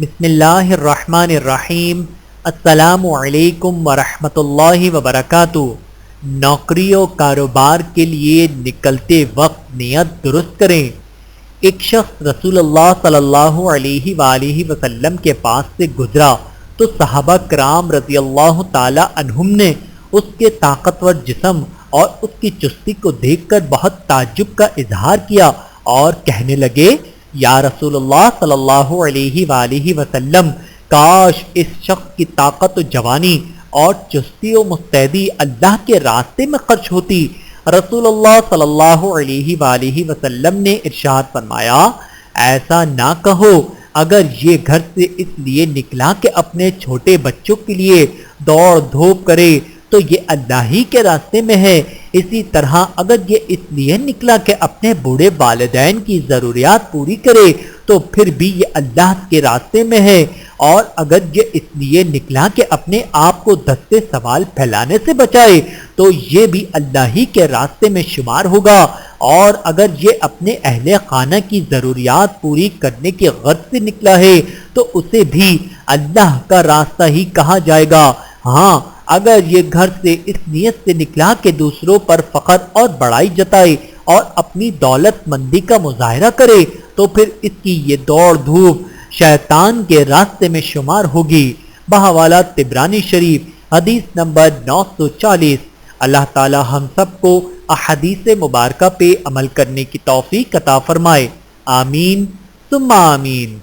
بسم اللہ الرحمن الرحیم۔ السلام علیکم ورحمۃ اللہ وبرکاتہ۔ نوکری و کاروبار کے لیے نکلتے وقت نیت درست کریں۔ ایک شخص رسول اللہ صلی اللہ علیہ وآلہ وسلم کے پاس سے گزرا تو صحابہ کرام رضی اللہ تعالی عنہم نے اس کے طاقتور جسم اور اس کی چستی کو دیکھ کر بہت تعجب کا اظہار کیا اور کہنے لگے، یا رسول اللہ صلی اللہ علیہ وآلہ وسلم، کاش اس شخص کی طاقت و جوانی اور چستی و مستعدی اللہ کے راستے میں خرچ ہوتی۔ رسول اللہ صلی اللہ علیہ وآلہ وسلم نے ارشاد فرمایا، ایسا نہ کہو، اگر یہ گھر سے اس لیے نکلا کہ اپنے چھوٹے بچوں کے لیے دوڑ دھوپ کرے تو یہ اللہ ہی کے راستے میں ہے، اسی طرح اگر یہ اس لیے نکلا کہ اپنے بوڑھے والدین کی ضروریات پوری کرے تو پھر بھی یہ اللہ کے راستے میں ہے، اور اگر یہ اس لیے نکلا کہ اپنے آپ کو دستے سوال پھیلانے سے بچائے تو یہ بھی اللہ ہی کے راستے میں شمار ہوگا، اور اگر یہ اپنے اہل خانہ کی ضروریات پوری کرنے کی غرض سے نکلا ہے تو اسے بھی اللہ کا راستہ ہی کہا جائے گا۔ ہاں، اگر یہ گھر سے اس نیت سے نکلا کہ دوسروں پر فخر اور بڑائی جتائے اور اپنی دولت مندی کا مظاہرہ کرے تو پھر اس کی یہ دوڑ دھوپ شیطان کے راستے میں شمار ہوگی۔ بحوالہ طبرانی شریف، حدیث نمبر 940۔ اللہ تعالی ہم سب کو احادیث مبارکہ پہ عمل کرنے کی توفیق عطا فرمائے، آمین ثم آمین۔